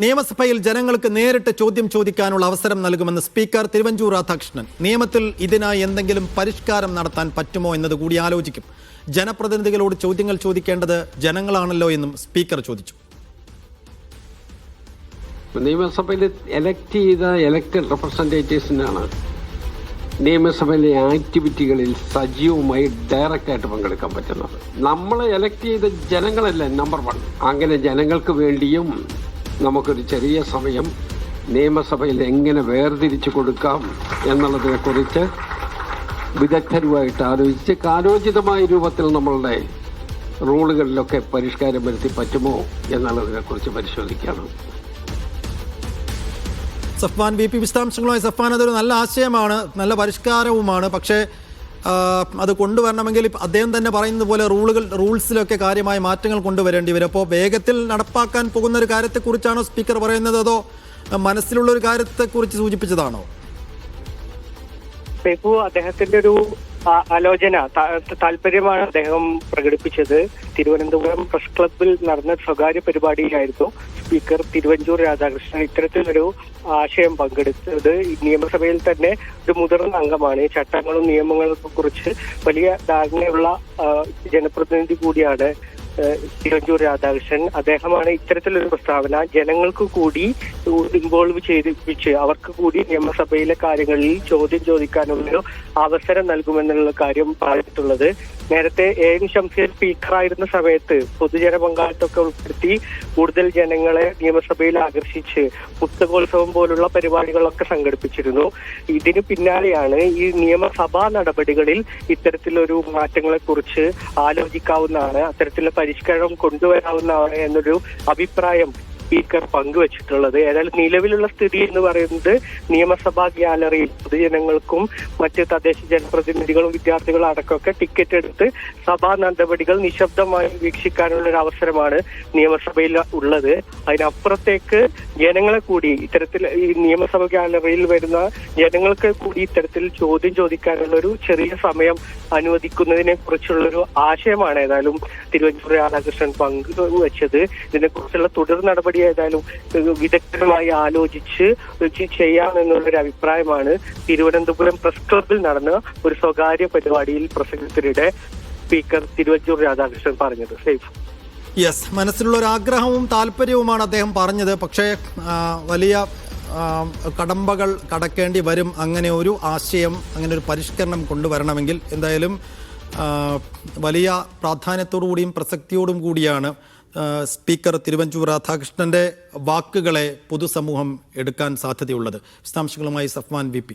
നിയമസഭയിൽ ജനങ്ങൾക്ക് നേരിട്ട് ചോദ്യം ചോദിക്കാനുള്ള അവസരം നൽകുമെന്ന് സ്പീക്കർ തിരുവഞ്ചൂർ രാധാകൃഷ്ണൻ. നിയമത്തിൽ ഇതിനായി എന്തെങ്കിലും പരിഷ്കാരം നടത്താൻ പറ്റുമോ എന്നത് കൂടി ആലോചിക്കും. ജനപ്രതിനിധികളോട് ചോദ്യങ്ങൾ ചോദിക്കേണ്ടത് ജനങ്ങളാണല്ലോ എന്നും സ്പീക്കർ ചോദിച്ചു. നിയമസഭയിൽ എലക്ട് ചെയ്ത ഇലക്ടഡ് റെപ്രസെൻറ്റേറ്റീവ്സിനാണ് നിയമസഭയിലെ ആക്ടിവിറ്റികളിൽ സജീവമായി ഡയറക്റ്റായിട്ട് പങ്കെടുക്കാൻ പറ്റുന്നത്. നമ്മൾ എലക്ട് ചെയ്ത ജനങ്ങളല്ലേ നമ്പർ 1. അങ്ങനെ ജനങ്ങൾക്ക് വേണ്ടിയും നമുക്കൊരു ചെറിയ സമയം നിയമസഭയിൽ എങ്ങനെ വേർതിരിച്ചു കൊടുക്കാം എന്നുള്ളതിനെക്കുറിച്ച് വിദഗ്ധരുമായിട്ട് ആലോചിച്ച് കാലോചിതമായ രൂപത്തിൽ നമ്മളുടെ റൂളുകളിലൊക്കെ പരിഷ്കാരം വരുത്തി പറ്റുമോ എന്നുള്ളതിനെക്കുറിച്ച് പരിശോധിക്കണം. സഫ്വാൻ വി പി വിശദാംശങ്ങളുമായി. സഫ്വാൻ, അതൊരു നല്ല ആശയമാണ്, നല്ല പരിഷ്കാരവുമാണ്. പക്ഷേ അത് കൊണ്ടുവരണമെങ്കിൽ അദ്ദേഹം തന്നെ പറയുന്നത് പോലെ റൂൾസിലൊക്കെ കാര്യമായ മാറ്റങ്ങൾ കൊണ്ടുവരേണ്ടി വരും. അപ്പോൾ വേഗത്തിൽ നടപ്പാക്കാൻ പോകുന്ന ഒരു കാര്യത്തെക്കുറിച്ചാണോ സ്പീക്കർ പറയുന്നത്, അതോ മനസ്സിലുള്ള ഒരു കാര്യത്തെക്കുറിച്ച് സൂചിപ്പിച്ചതാണോ? അദ്ദേഹത്തിന്റെ ഒരു ആലോചന താല്പര്യമാണ് അദ്ദേഹം പ്രകടിപ്പിച്ചത്. തിരുവനന്തപുരം പ്രസ് ക്ലബിൽ നടന്ന സ്വകാര്യ പരിപാടിയിലായിരുന്നു സ്പീക്കർ തിരുവഞ്ചൂർ രാധാകൃഷ്ണൻ ഇത്തരത്തിലൊരു ആശയം പങ്കെടുത്തത്. നിയമസഭയിൽ തന്നെ ഒരു മുതിർന്ന അംഗമാണ്. ചട്ടങ്ങളും നിയമങ്ങളെ കുറിച്ച് വലിയ ധാരണയുള്ള ജനപ്രതിനിധി കൂടിയാണ് തിരുവഞ്ചൂർ രാധാകൃഷ്ണൻ. അദ്ദേഹമാണ് ഇത്തരത്തിലൊരു പ്രസ്താവന ജനങ്ങൾക്ക് കൂടി ഇൻവോൾവ് ചെയ്യിപ്പിച്ച് അവർക്ക് കൂടി നിയമസഭയിലെ കാര്യങ്ങളിൽ ചോദ്യം ചോദിക്കാനുള്ളൊരു അവസരം നൽകുമെന്നുള്ള കാര്യം പറഞ്ഞിട്ടുള്ളത്. നേരത്തെ എൻ ഷംസീർ സ്പീക്കറായിരുന്ന സമയത്ത് പൊതുജന പങ്കാളിത്തമൊക്കെ ഉൾപ്പെടുത്തി കൂടുതൽ ജനങ്ങളെ നിയമസഭയിൽ ആകർഷിച്ച് പുസ്തകോത്സവം പോലുള്ള പരിപാടികളൊക്കെ സംഘടിപ്പിച്ചിരുന്നു. ഇതിന് പിന്നാലെയാണ് ഈ നിയമസഭാ നടപടികളിൽ ഇത്തരത്തിലൊരു മാറ്റങ്ങളെ കുറിച്ച് ആലോചിക്കാവുന്നതാണ്, അത്തരത്തിലുള്ള പരിഷ്കരണം കൊണ്ടുവരാവുന്നതാണ് എന്നൊരു അഭിപ്രായം സ്പീക്കർ പങ്കുവച്ചിട്ടുള്ളത്. ഏതായാലും നിലവിലുള്ള സ്ഥിതി എന്ന് പറയുന്നത് നിയമസഭാ ഗ്യാലറിയിൽ പൊതുജനങ്ങൾക്കും മറ്റ് തദ്ദേശ ജനപ്രതിനിധികളും വിദ്യാർത്ഥികളും അടക്കമൊക്കെ ടിക്കറ്റ് എടുത്ത് സഭാ നടപടികൾ നിശബ്ദമായി വീക്ഷിക്കാനുള്ള ഒരു അവസരമാണ് നിയമസഭയിൽ ഉള്ളത്. അതിനപ്പുറത്തേക്ക് ജനങ്ങളെ കൂടി ഇത്തരത്തിൽ ഈ നിയമസഭ ഗ്യാലറിയിൽ വരുന്ന ജനങ്ങൾക്ക് കൂടി ഇത്തരത്തിൽ ചോദ്യം ചോദിക്കാനുള്ള ഒരു ചെറിയ സമയം അനുവദിക്കുന്നതിനെ കുറിച്ചുള്ളൊരു ആശയമാണ് ഏതായാലും തിരുവഞ്ചൂർ രാധാകൃഷ്ണൻ പങ്കുവച്ചത്. ഇതിനെക്കുറിച്ചുള്ള തുടർ നടപടി ഏതായാലും വിദഗ്ധമായി ആലോചിച്ച് ചെയ്യാമെന്നുള്ളൊരു അഭിപ്രായമാണ് തിരുവനന്തപുരം പ്രസ് ക്ലബിൽ നടന്ന ഒരു സ്വകാര്യ പരിപാടിയിൽ പ്രസംഗത്തിനിടെ സ്പീക്കർ തിരുവഞ്ചൂർ രാധാകൃഷ്ണൻ പറഞ്ഞത്. യെസ്, മനസ്സിലുള്ള ഒരു ആഗ്രഹവും താല്പര്യവുമാണ് അദ്ദേഹം പറഞ്ഞത്. പക്ഷേ വലിയ കടമ്പകൾ കടക്കേണ്ടി വരും. അങ്ങനെ ഒരു ആശയം, അങ്ങനെ ഒരു പരിഷ്കരണം കൊണ്ടുവരണമെങ്കിൽ എന്തായാലും വലിയ പ്രാധാന്യത്തോടു കൂടിയും പ്രസക്തിയോടും കൂടിയാണ് സ്പീക്കർ തിരുവഞ്ചൂർ രാധാകൃഷ്ണന്റെ വാക്കുകളെ പൊതുസമൂഹം എടുക്കാൻ സാധ്യതയുള്ളത്. വിശദാംശങ്ങളുമായി സഫ്വാൻ വി പി.